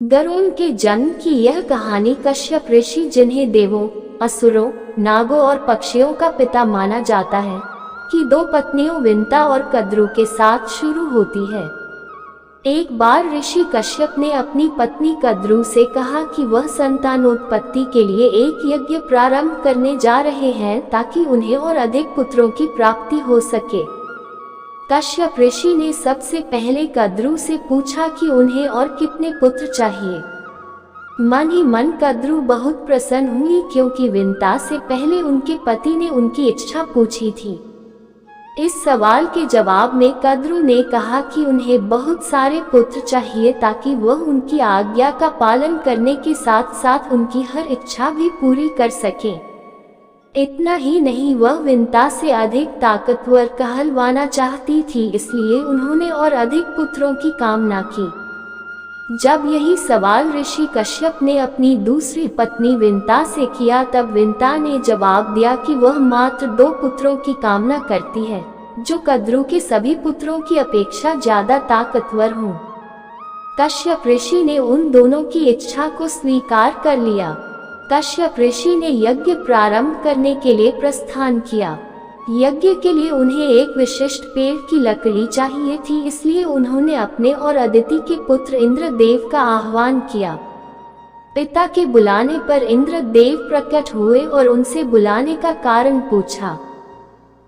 गरुड़ के जन्म की यह कहानी कश्यप ऋषि, जिन्हें देवों, असुरों, नागों और पक्षियों का पिता माना जाता है, की दो पत्नियों विंता और कद्रु के साथ शुरू होती है। एक बार ऋषि कश्यप ने अपनी पत्नी कद्रु से कहा कि वह संतानोत्पत्ति के लिए एक यज्ञ प्रारंभ करने जा रहे हैं ताकि उन्हें और अधिक पुत्रों की प्राप्ति हो सके। कश्यप ऋषि ने सबसे पहले कद्रु से पूछा कि उन्हें और कितने पुत्र चाहिए। मन ही मन कद्रु बहुत प्रसन्न हुई, क्योंकि विंता से पहले उनके पति ने उनकी इच्छा पूछी थी। इस सवाल के जवाब में कद्रु ने कहा कि उन्हें बहुत सारे पुत्र चाहिए ताकि वह उनकी आज्ञा का पालन करने के साथ साथ उनकी हर इच्छा भी पूरी कर सकें। इतना ही नहीं, वह विंता से अधिक ताकतवर कहलवाना चाहती थी, इसलिए उन्होंने और अधिक पुत्रों की कामना की। जब यही सवाल ऋषि कश्यप ने अपनी दूसरी पत्नी विंता से किया, तब विंता ने जवाब दिया कि वह मात्र 2 पुत्रों की कामना करती है, जो कद्रु के सभी पुत्रों की अपेक्षा ज्यादा ताकतवर हों। कश्यप ऋषि ने उन दोनों की इच्छा को स्वीकार कर लिया। कश्यप ऋषि ने यज्ञ प्रारंभ करने के लिए प्रस्थान किया। यज्ञ के लिए उन्हें एक विशिष्ट पेड़ की लकड़ी चाहिए थी, इसलिए उन्होंने अपने और अदिति के पुत्र इंद्रदेव का आह्वान किया। पिता के बुलाने पर इंद्रदेव प्रकट हुए और उनसे बुलाने का कारण पूछा।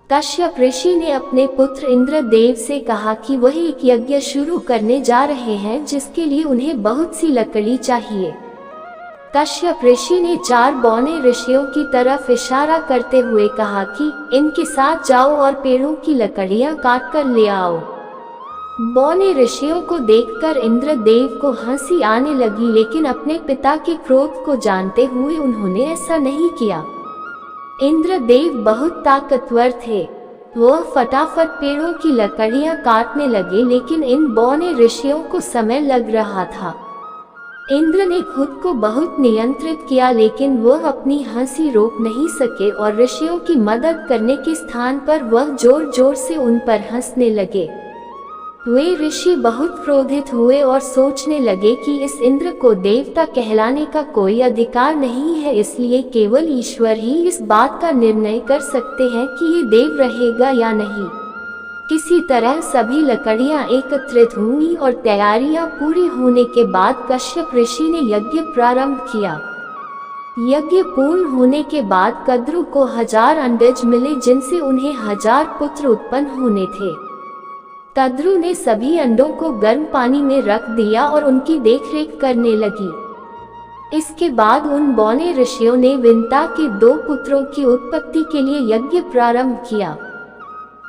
कश्यप ऋषि ने अपने पुत्र इंद्रदेव से कहा कि वह एक यज्ञ शुरू करने जा रहे हैं, जिसके लिए उन्हें बहुत सी लकड़ी चाहिए। कश्यप ऋषि ने 4 बौने ऋषियों की तरफ इशारा करते हुए कहा कि इनके साथ जाओ और पेड़ों की लकड़ियां काट कर ले आओ। बौने ऋषियों को देखकर इंद्रदेव को हंसी आने लगी, लेकिन अपने पिता के क्रोध को जानते हुए उन्होंने ऐसा नहीं किया। इंद्रदेव बहुत ताकतवर थे। वह फटाफट पेड़ों की लकड़ियां काटने लगे, लेकिन इन बौने ऋषियों को समय लग रहा था। इंद्र ने खुद को बहुत नियंत्रित किया, लेकिन वह अपनी हंसी रोक नहीं सके और ऋषियों की मदद करने के स्थान पर वह जोर जोर से उन पर हंसने लगे। वे ऋषि बहुत क्रोधित हुए और सोचने लगे कि इस इंद्र को देवता कहलाने का कोई अधिकार नहीं है, इसलिए केवल ईश्वर ही इस बात का निर्णय कर सकते हैं कि ये देव रहेगा या नहीं। किसी तरह सभी लकड़ियां एकत्रित हुई और तैयारियां पूरी होने के बाद कश्यप ऋषि ने यज्ञ प्रारंभ किया। यज्ञ पूर्ण होने के बाद कद्रु को 1000 अंडज मिले, जिनसे उन्हें 1000 पुत्र उत्पन्न होने थे। कद्रु ने सभी अंडों को गर्म पानी में रख दिया और उनकी देखरेख करने लगी। इसके बाद उन बौने ऋषियों ने विंता के 2 पुत्रों की उत्पत्ति के लिए यज्ञ प्रारंभ किया।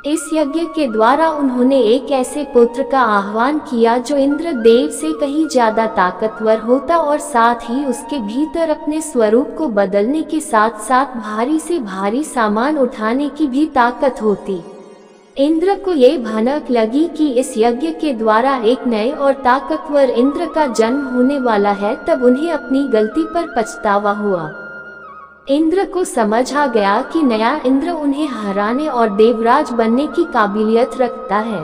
इस यज्ञ के द्वारा उन्होंने एक ऐसे पुत्र का आह्वान किया जो इंद्रदेव से कहीं ज्यादा ताकतवर होता और साथ ही उसके भीतर अपने स्वरूप को बदलने के साथ साथ भारी से भारी सामान उठाने की भी ताकत होती। इंद्र को ये भनक लगी कि इस यज्ञ के द्वारा एक नए और ताकतवर इंद्र का जन्म होने वाला है, तब उन्हें अपनी गलती पर पछतावा हुआ। इंद्र को समझ आ गया कि नया इंद्र उन्हें हराने और देवराज बनने की काबिलियत रखता है।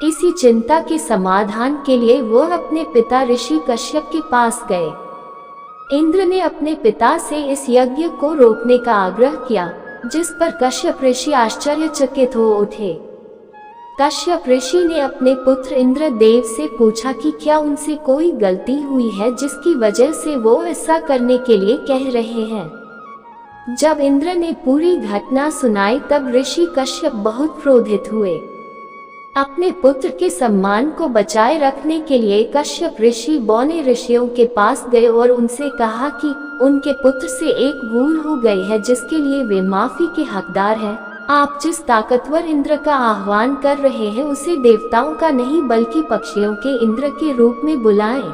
इसी चिंता के समाधान के लिए वह अपने पिता ऋषि कश्यप के पास गए। इंद्र ने अपने पिता से इस यज्ञ को रोकने का आग्रह किया, जिस पर कश्यप ऋषि आश्चर्यचकित हो उठे। कश्यप ऋषि ने अपने पुत्र इंद्रदेव से पूछा कि क्या उनसे कोई गलती हुई है जिसकी वजह से वो ऐसा करने के लिए कह रहे हैं। जब इंद्र ने पूरी घटना सुनाई, तब ऋषि कश्यप बहुत क्रोधित हुए। अपने पुत्र के सम्मान को बचाए रखने के लिए कश्यप ऋषि बौने ऋषियों के पास गए और उनसे कहा कि उनके पुत्र से एक भूल हो गई है, जिसके लिए वे माफी के हकदार हैं। आप जिस ताकतवर इंद्र का आह्वान कर रहे हैं, उसे देवताओं का नहीं बल्कि पक्षियों के इंद्र के रूप में बुलाएं।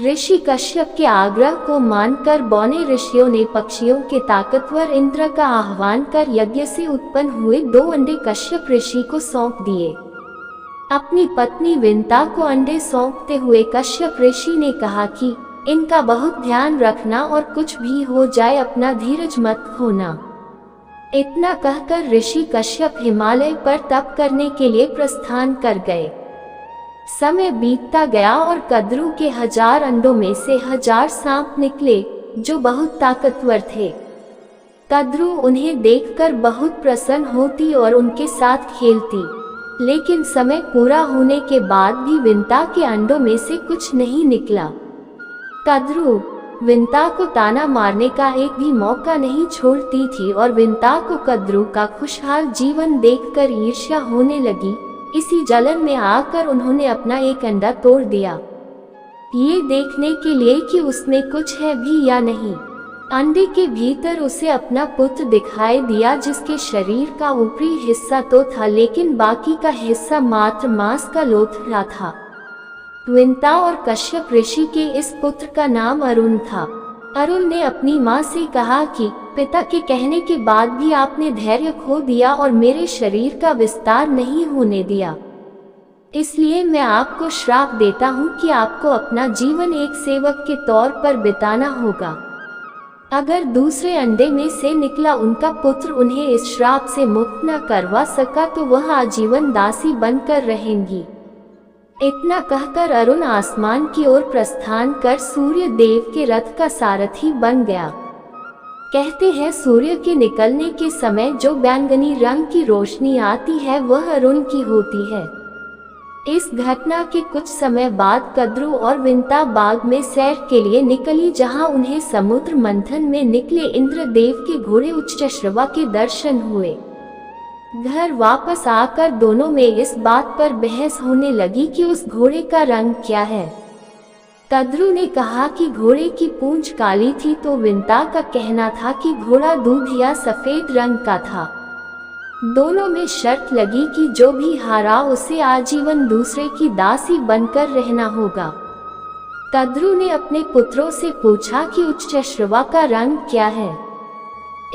ऋषि कश्यप के आग्रह को मानकर बौने ऋषियों ने पक्षियों के ताकतवर इंद्र का आह्वान कर यज्ञ से उत्पन्न हुए 2 अंडे कश्यप ऋषि को सौंप दिए। अपनी पत्नी विंता को अंडे सौंपते हुए कश्यप ऋषि ने कहा कि इनका बहुत ध्यान रखना और कुछ भी हो जाए अपना धीरज मत खोना। इतना कहकर ऋषि कश्यप हिमालय पर तप करने के लिए प्रस्थान कर गए। समय बीतता गया और कद्रू के 1000 अंडों में से 1000 सांप निकले जो बहुत ताकतवर थे। कद्रू उन्हें देखकर बहुत प्रसन्न होती और उनके साथ खेलती, लेकिन समय पूरा होने के बाद भी विंता के अंडों में से कुछ नहीं निकला। कद्रू विंता को ताना मारने का एक भी मौका नहीं छोड़ती थी और विंता को कद्रू का खुशहाल जीवन देखकर ईर्ष्या होने लगी। इसी जलन में आकर उन्होंने अपना एक अंडा तोड़ दिया, ये देखने के लिए कि उसमें कुछ है भी या नहीं। अंडे के भीतर उसे अपना पुत्र दिखाई दिया, जिसके शरीर का ऊपरी हिस्सा तो था लेकिन बाकी का हिस्सा मात्र मांस का लोथड़ा था। विंता और कश्यप ऋषि के इस पुत्र का नाम अरुण था। अरुण ने अपनी माँ से कहा कि पिता के कहने के बाद भी आपने धैर्य खो दिया और मेरे शरीर का विस्तार नहीं होने दिया, इसलिए मैं आपको श्राप देता हूँ कि आपको अपना जीवन एक सेवक के तौर पर बिताना होगा। अगर दूसरे अंडे में से निकला उनका पुत्र उन्हें इस श्राप से मुक्त न करवा सका तो वह आजीवन दासी बनकर रहेंगी। इतना कहकर अरुण आसमान की ओर प्रस्थान कर सूर्य देव के रथ का सारथी बन गया। कहते हैं सूर्य के निकलने के समय जो बैंगनी रंग की रोशनी आती है वह अरुण की होती है। इस घटना के कुछ समय बाद कद्रू और विंता बाग में सैर के लिए निकली, जहां उन्हें समुद्र मंथन में निकले इंद्रदेव के घोड़े उच्चश्रवा के दर्शन हुए। घर वापस आकर दोनों में इस बात पर बहस होने लगी कि उस घोड़े का रंग क्या है। कद्रू ने कहा कि घोड़े की पूंछ काली थी तो विंता का कहना था कि घोड़ा दूध या सफेद रंग का था। दोनों में शर्त लगी कि जो भी हारा उसे आजीवन दूसरे की दासी बनकर रहना होगा। कद्रू ने अपने पुत्रों से पूछा कि उच्चश्रवा का रंग क्या है।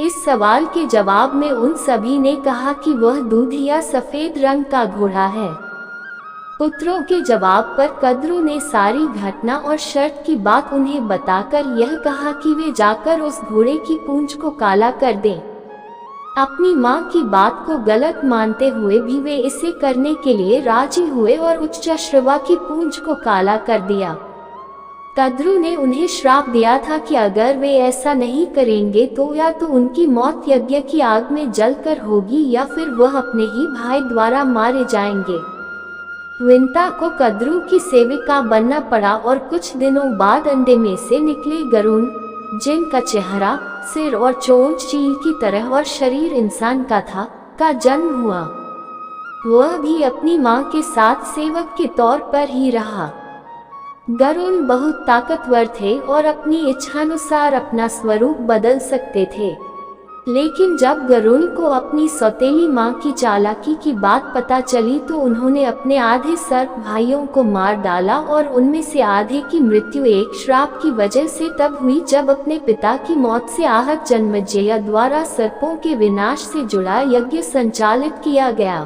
इस सवाल के जवाब में उन सभी ने कहा कि वह दूध या सफेद रंग का घोड़ा है। पुत्रों के जवाब पर कद्रू ने सारी घटना और शर्त की बात उन्हें बताकर यह कहा कि वे जाकर उस घोड़े की पूंछ को काला कर दें। अपनी मां की बात को गलत मानते हुए भी वे इसे करने के लिए राजी हुए और उच्चश्रवा की पूंछ को काला कर दिया। कद्रू ने उन्हें श्राप दिया था कि अगर वे ऐसा नहीं करेंगे तो या तो उनकी मौत यज्ञ की आग में जलकर होगी या फिर वह अपने ही भाई द्वारा मारे जाएंगे। विंता को कद्रू की सेविका बनना पड़ा और कुछ दिनों बाद अंडे में से निकले गरुड़, जिनका चेहरा, सिर और चोंच चील की तरह और शरीर इंसान का था, का जन्म हुआ। वह भी अपनी मां के साथ सेवक के तौर पर ही रहा। गरुड़ बहुत ताकतवर थे और अपनी इच्छानुसार अपना स्वरूप बदल सकते थे, लेकिन जब गरुड़ को अपनी सौतेली मां की चालाकी की बात पता चली तो उन्होंने अपने आधे सर्प भाइयों को मार डाला और उनमें से आधे की मृत्यु एक श्राप की वजह से तब हुई जब अपने पिता की मौत से आहत जन्मेजय द्वारा सर्पों के विनाश से जुड़ा यज्ञ संचालित किया गया।